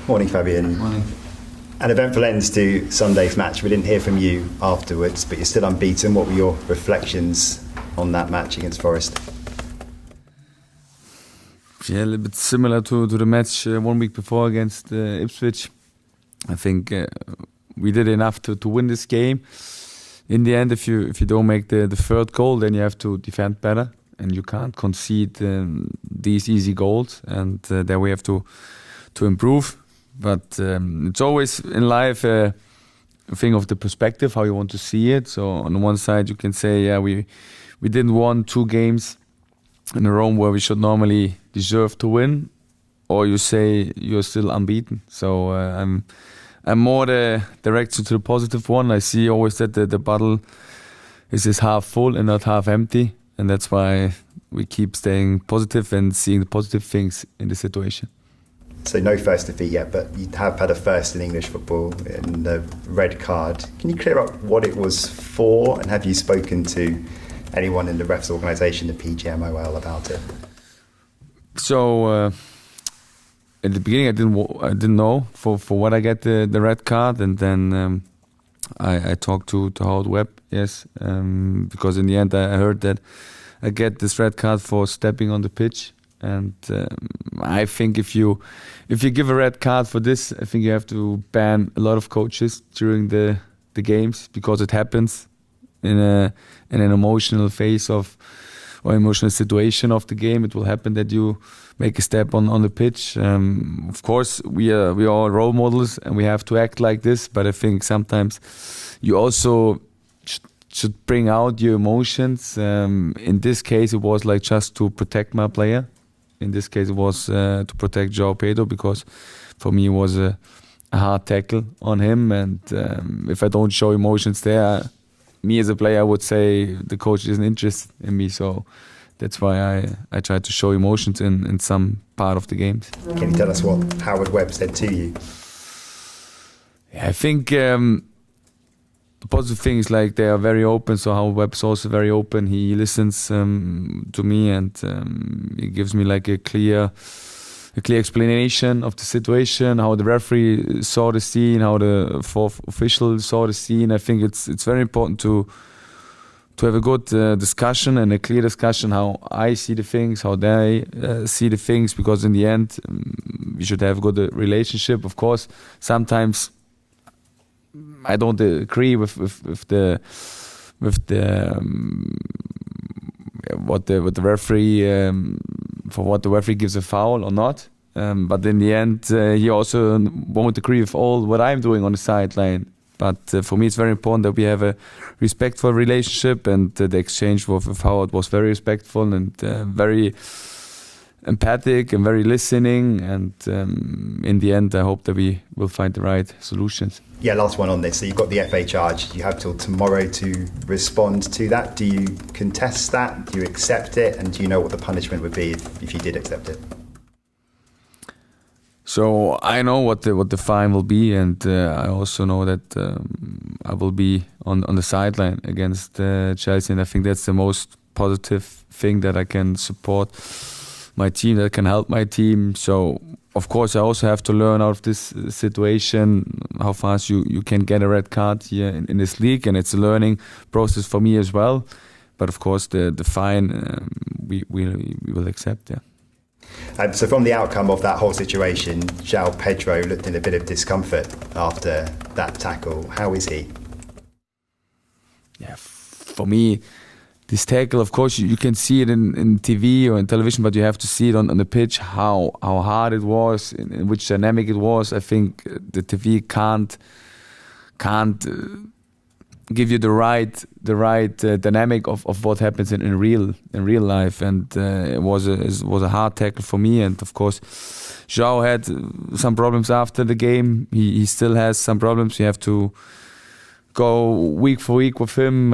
Morning, Fabian. Morning. An eventful end to Sunday's match. We didn't hear from you afterwards, but you're still unbeaten. What were your reflections on that match against Forest? Yeah, a little bit similar to the match 1 week before against Ipswich. I think we did enough to win this game. In the end, if you don't make the third goal, then you have to defend better, and you can't concede these easy goals, and then we have to improve. But it's always in life a thing of the perspective, how you want to see it. So on the one side, you can say, yeah, we didn't win 2 games in a row where we should normally deserve to win, or you say you're still unbeaten. So I'm more directed to the positive one. I see always that the bottle is half full and not half empty, and that's why we keep staying positive and seeing the positive things in the situation. So no first defeat yet, but you have had a first in English football in the red card. Can you clear up what it was for, and have you spoken to anyone in the refs organisation, the PGMOL, about it? So at the beginning, I didn't know for what I get the red card, and then I talked to Howard Webb, yes, because in the end I heard that I get this red card for stepping on the pitch, and I think if you give a red card for this, I think you have to ban a lot of coaches during the games, because it happens in an emotional phase of or emotional situation of the game. It will happen that you make a step on the pitch. Of course, we are all role models and we have to act like this. But I think sometimes you also should bring out your emotions. In this case, it was like just to protect my player. In this case, it was to protect João Pedro, because for me it was a hard tackle on him. And if I don't show emotions there, me as a player, I would say the coach isn't interested in me. So that's why I try to show emotions in some part of the games. Can you tell us what Howard Webb said to you? Yeah, I think the positive thing is like they are very open. So Howard Webb is also very open. He listens to me, and he gives me like a clear explanation of the situation, how the referee saw the scene, how the fourth official saw the scene. I think it's very important to have a good discussion and a clear discussion, how I see the things, how they see the things, because in the end we should have a good relationship. Of course, sometimes I don't agree with the what the referee for what the referee gives a foul or not. But in the end, he also won't agree with all what I'm doing on the sideline. But for me, it's very important that we have a respectful relationship, and the exchange with Howard was very respectful and very empathic and very listening. And in the end, I hope that we will find the right solutions. Yeah, last one on this. So you've got the FA charge. You have till tomorrow to respond to that. Do you contest that? Do you accept it? And do you know what the punishment would be if you did accept it? So I know what the fine will be, and I also know that I will be on the sideline against Chelsea, and I think that's the most positive thing, that I can support my team, that can help my team. So of course I also have to learn out of this situation how fast you can get a red card here in this league, and it's a learning process for me as well. But of course the fine we will accept, yeah. So from the outcome of that whole situation, João Pedro looked in a bit of discomfort after that tackle. How is he? Yeah, for me, this tackle, of course, you can see it in TV or in television, but you have to see it on the pitch, how hard it was, in which dynamic it was. I think the TV can't give you the right dynamic of what happens in real life, and it was a hard tackle for me. And of course, João had some problems after the game. He still has some problems. You have to go week for week with him,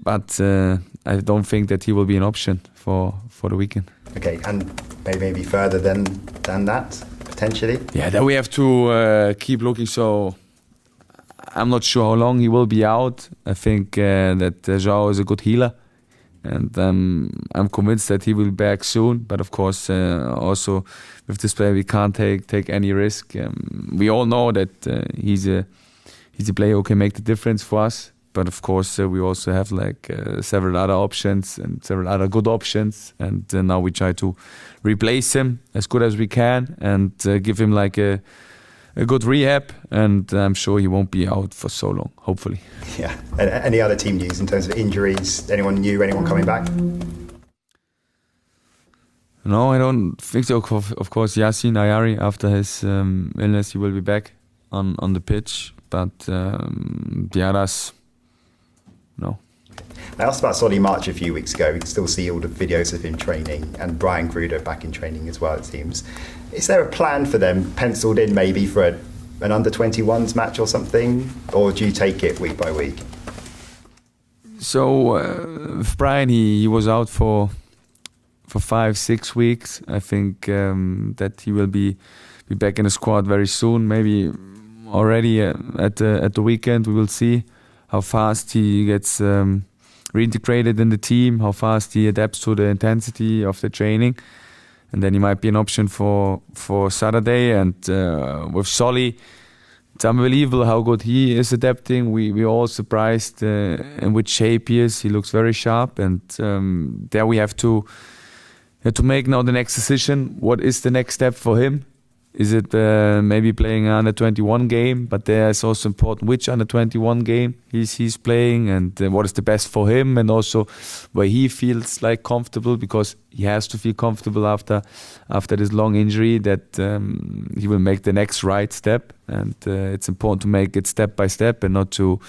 but I don't think that he will be an option for the weekend. Okay, and maybe further than that potentially. Yeah, then we have to keep looking. So I'm not sure how long he will be out. I think that João is a good healer. And I'm convinced that he will be back soon. But of course, also with this player, we can't take any risk. We all know that he's a player who can make the difference for us. But of course, we also have several other options and several other good options. And now we try to replace him as good as we can and give him a good rehab. And I'm sure he won't be out for so long, hopefully. Yeah. And any other team news in terms of injuries? Anyone new? Anyone coming back? No, I don't think so. Of course, Yasin Ayari, after his illness, he will be back on the pitch. But the others, no. I asked about Solly March a few weeks ago. We can still see all the videos of him training, and Brian Gruder back in training as well, it seems. Is there a plan for them penciled in maybe for an under-21s match or something? Or do you take it week by week? So Brian, he was out for 5-6 weeks. I think that he will be back in the squad very soon. Maybe already at the weekend. We will see how fast he gets reintegrated in the team, how fast he adapts to the intensity of the training, and then he might be an option for Saturday. And with Solly, it's unbelievable how good he is adapting. We're all surprised in which shape he is. He looks very sharp, and there we have to make now the next decision. What is the next step for him? Is it maybe playing an under-21 game? But there is also important which under-21 game he's playing, and what is the best for him, and also where he feels comfortable, because he has to feel comfortable after this long injury that he will make the next right step. And it's important to make it step by step and not to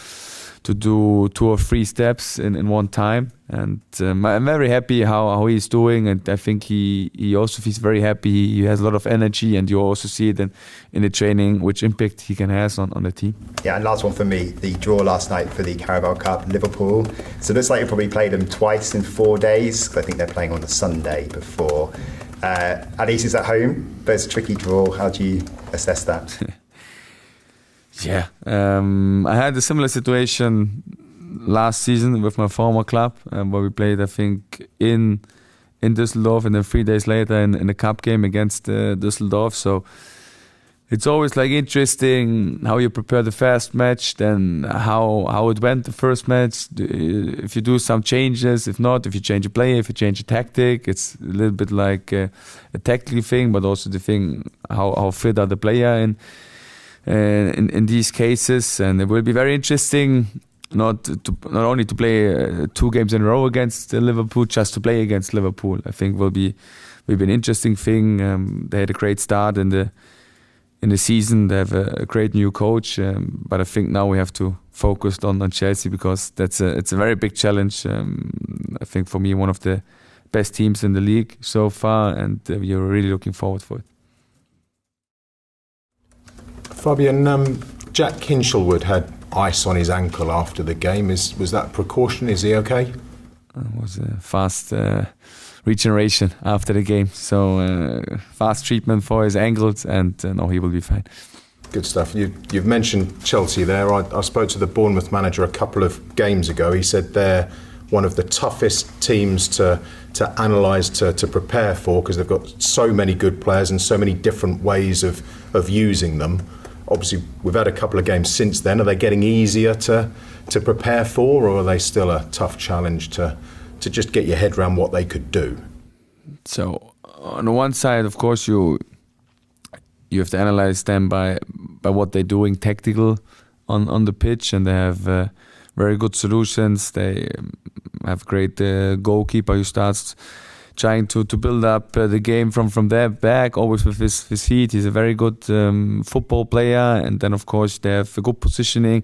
do 2 or 3 steps in one time. And I'm very happy how he's doing, and I think he also feels very happy. He has a lot of energy, and you also see it in the training which impact he can have on the team. Yeah, and last one for me, the draw last night for the Carabao Cup, Liverpool. So it looks like you probably played them twice in 4 days, 'cause I think they're playing on the Sunday before. At least it's at home, but it's a tricky draw. How do you assess that? Yeah, I had a similar situation last season with my former club, where we played, I think, in Düsseldorf, and then 3 days later in the cup game against Düsseldorf. So it's always interesting how you prepare the first match, then how it went the first match. If you do some changes, if not, if you change a player, if you change a tactic, it's a little bit like a tactical thing, but also the thing how fit are the player in these cases. And it will be very interesting not only to play 2 games in a row against Liverpool, just to play against Liverpool. I think will be an interesting thing. They had a great start in the season. They have a great new coach, but I think now we have to focus on Chelsea, because it's a very big challenge. I think for me, one of the best teams in the league so far, and we are really looking forward for it. Fabian, Jack Hinchelwood had ice on his ankle after the game. Was that a precaution? Is he okay? It was a fast regeneration after the game, so fast treatment for his ankles, and no, he will be fine. Good stuff. You've mentioned Chelsea there. I spoke to the Bournemouth manager a couple of games ago. He said they're one of the toughest teams to analyse, to prepare for, because they've got so many good players and so many different ways of using them. Obviously, we've had a couple of games since then. Are they getting easier to prepare for, or are they still a tough challenge to just get your head around what they could do? So, on the one side, of course, you have to analyze them by what they're doing tactical on the pitch, and they have very good solutions. They have great goalkeeper who starts trying to build up the game from their back, always with his feet. He's a very good football player. And then, of course, they have a good positioning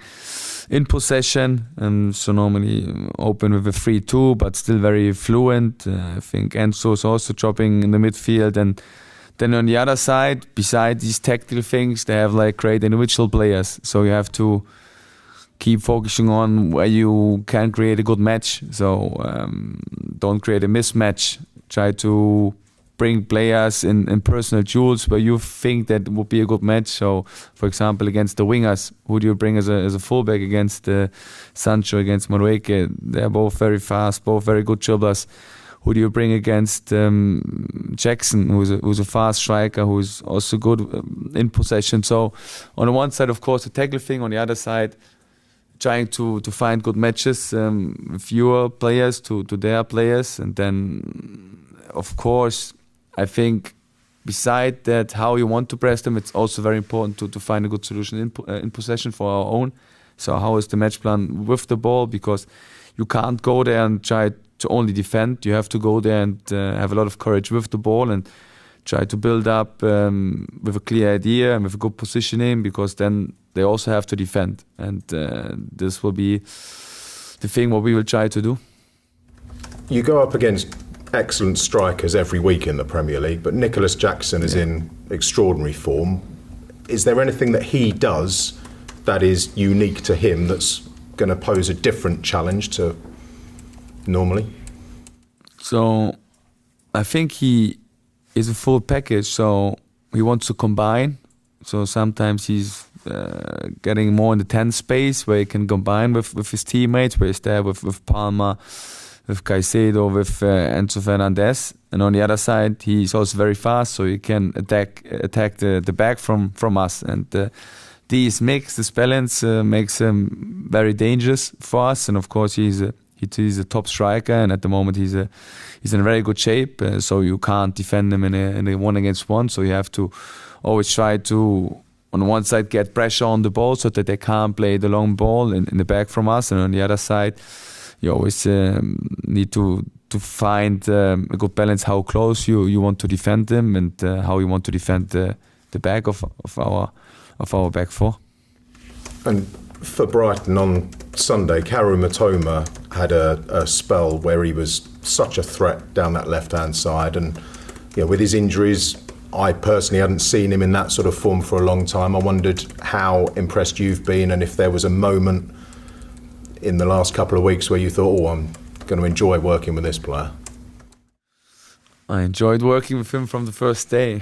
in possession. So normally open with a 3-2, but still very fluent. I think Enzo is also dropping in the midfield. And then on the other side, beside these tactical things, they have great individual players. So you have to keep focusing on where you can create a good match. So don't create a mismatch. Try to bring players in personal duels where you think that would be a good match. So, for example, against the wingers, who do you bring as a fullback against Sancho, against Madueke? They're both very fast, both very good dribblers. Who do you bring against Jackson, who's a fast striker, who's also good in possession? So on the one side, of course, the tackle thing. On the other side, trying to find good matches with your players to their players. And then, of course, I think beside that, how you want to press them, it's also very important to find a good solution in possession for our own. So how is the match plan with the ball? Because you can't go there and try to only defend. You have to go there and have a lot of courage with the ball and try to build up with a clear idea and with a good positioning, because then they also have to defend. And this will be the thing what we will try to do. You go up against excellent strikers every week in the Premier League, but Nicholas Jackson is in extraordinary form. Is there anything that he does that is unique to him that's going to pose a different challenge to normally? So I think he is a full package, so he wants to combine. So sometimes he's getting more in the 10 space where he can combine with his teammates, where he's there with Palmer, with Caicedo, with Enzo Fernandez. And on the other side, he's also very fast, so he can attack the back from us. And this mix, this balance makes him very dangerous for us. And of course, he's a top striker, and at the moment he's in very good shape. So you can't defend him in a 1-against-1. So you have to always try to, on one side, get pressure on the ball so that they can't play the long ball in the back from us, and on the other side, you always need to find a good balance, how close you want to defend them, and how you want to defend the back of our back four. And for Brighton on Sunday, Karu Matoma had a spell where he was such a threat down that left-hand side, and with his injuries, I personally hadn't seen him in that sort of form for a long time. I wondered how impressed you've been, and if there was a moment in the last couple of weeks where you thought, I'm going to enjoy working with this player. I enjoyed working with him from the first day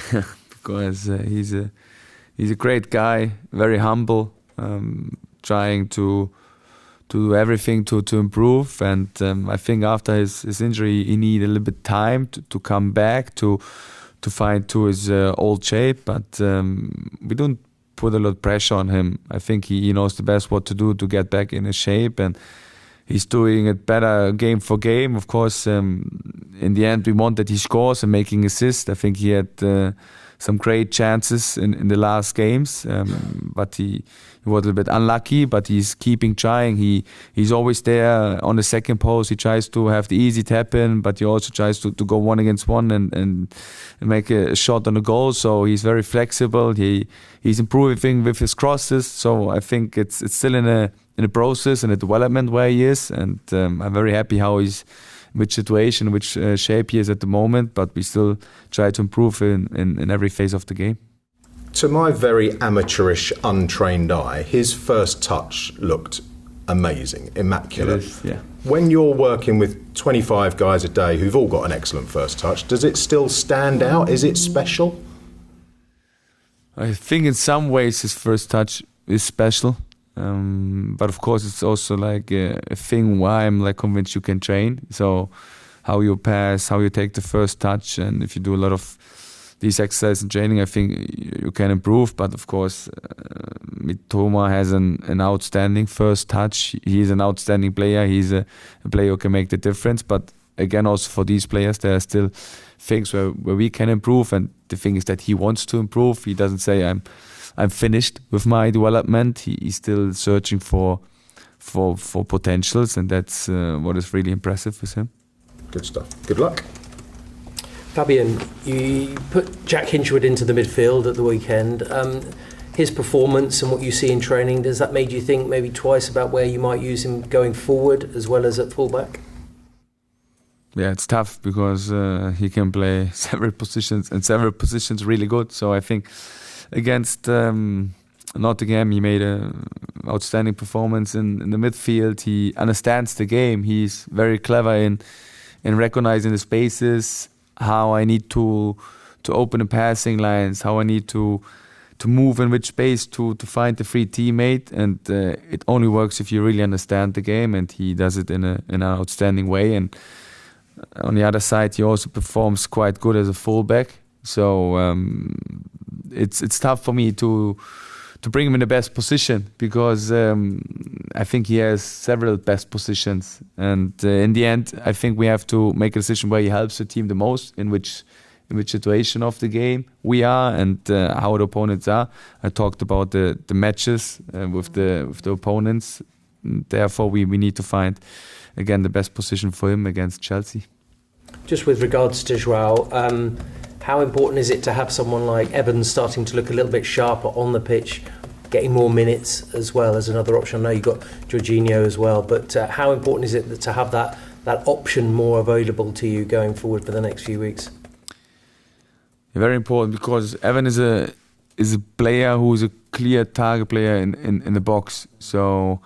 because he's a great guy, very humble, trying to do everything to improve. And I think after his injury, he needed a little bit time to come back to find to his old shape. But we don't put a lot of pressure on him. I think he knows the best what to do to get back in his shape, and he's doing it better game for game. Of course, in the end, we want that he scores and making assists. I think he had some great chances in the last games, but he was a little bit unlucky, but he's keeping trying. He's always there on the second post. He tries to have the easy tap in, but he also tries to go 1-against-1 and make a shot on the goal. So he's very flexible. He's improving with his crosses. So I think it's still in a process and a development where he is, and I'm very happy how he's, which situation, which shape he is at the moment, but we still try to improve in every phase of the game. To my very amateurish, untrained eye, his first touch looked amazing, immaculate. It is, yeah. When you're working with 25 guys a day who've all got an excellent first touch, does it still stand out? Is it special? I think in some ways his first touch is special. But of course it's also like a thing why I'm like convinced you can train. So how you pass, how you take the first touch, and if you do a lot of these exercises in training, I think you can improve. But of course Mitoma has an outstanding first touch. He's an outstanding player. He's a player who can make the difference. But again, also for these players, there are still things where we can improve, and the thing is that he wants to improve. He doesn't say I'm finished with my development. He's still searching for potentials, and that's what is really impressive with him. Good stuff. Good luck. Fabian, you put Jack Hinchwood into the midfield at the weekend. His performance and what you see in training, does that make you think maybe twice about where you might use him going forward as well as at fullback? Yeah, it's tough because he can play several positions really good. So I think against Nottingham, he made an outstanding performance in the midfield. He understands the game. He's very clever in recognizing the spaces, how I need to open the passing lines, how I need to move in which space to find the free teammate, and it only works if you really understand the game, and he does it in an outstanding way. And on the other side, he also performs quite good as a fullback. So it's tough for me to bring him in the best position, because I think he has several best positions, and in the end, I think we have to make a decision where he helps the team the most, in which situation of the game we are, and how the opponents are. I talked about the matches with the opponents. Therefore, we need to find again the best position for him against Chelsea. Just with regards to Joao, how important is it to have someone like Evans starting to look a little bit sharper on the pitch, getting more minutes as well as another option? I know you've got Jorginho as well, but how important is it to have that option more available to you going forward for the next few weeks? Very important, because Evan is a player who is a clear target player in the box. So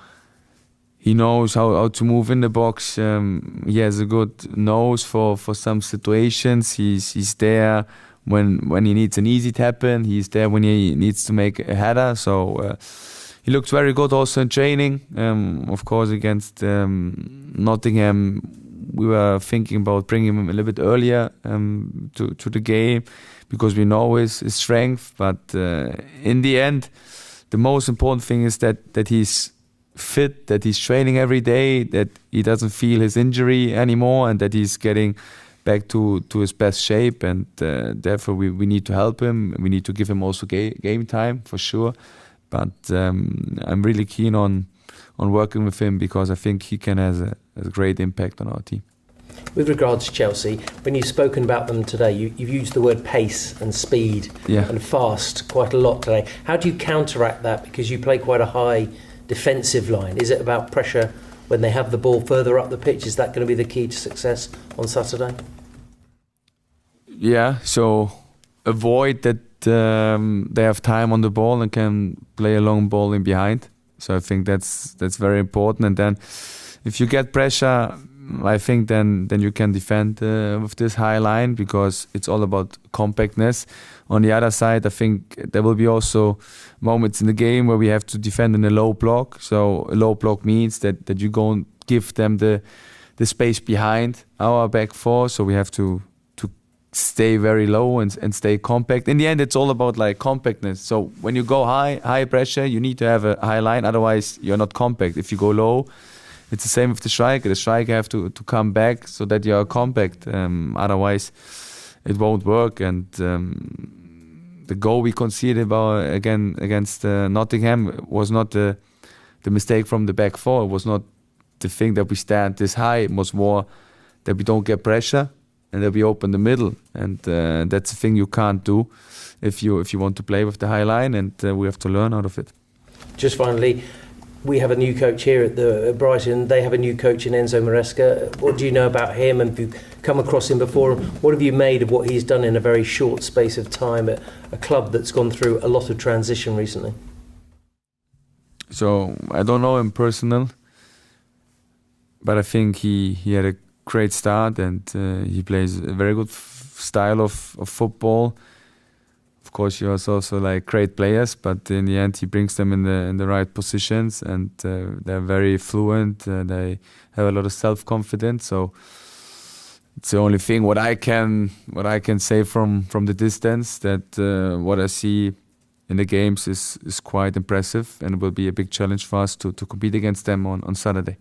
he knows how to move in the box. He has a good nose for some situations. He's there when he needs an easy tap in. He's there when he needs to make a header. So he looked very good also in training. Of course, against Nottingham, we were thinking about bringing him a little bit earlier to the game, because we know his strength. But in the end, the most important thing is that he's fit, that he's training every day, that he doesn't feel his injury anymore, and that he's getting back to his best shape. And therefore we need to help him. We need to give him also game time for sure. But I'm really keen on working with him, because I think he can have a great impact on our team. With regards to Chelsea, when you've spoken about them today, you've used the word pace and speed and fast quite a lot today. How do you counteract that? Because you play quite a high defensive line. Is it about pressure when they have the ball further up the pitch? Is that going to be the key to success on Saturday? Yeah, so avoid that they have time on the ball and can play a long ball in behind. So I think that's very important. And then if you get pressure, I think then you can defend with this high line, because it's all about compactness. On the other side, I think there will be also moments in the game where we have to defend in a low block. So a low block means that you go and give them the space behind our back four. So we have to stay very low and stay compact. In the end, it's all about like compactness. So when you go high pressure, you need to have a high line. Otherwise, you're not compact. If you go low, it's the same with the striker. The striker have to come back so that you are compact. Otherwise, it won't work. And the goal we conceded against Nottingham was not the mistake from the back four. It was not the thing that we stand this high. It was more that we don't get pressure and that we open the middle. And that's a thing you can't do if you want to play with the high line. And we have to learn out of it. Just finally, we have a new coach here at Brighton. They have a new coach in Enzo Maresca. What do you know about him, and have you come across him before? What have you made of what he's done in a very short space of time at a club that's gone through a lot of transition recently? So I don't know him personal, but I think he had a great start, and he plays a very good style of football. Of course, he has also like great players, but in the end, he brings them in the right positions, and they're very fluent. They have a lot of self-confidence. So it's the only thing what I can say from the distance, that what I see in the games is quite impressive, and it will be a big challenge for us to compete against them on Saturday.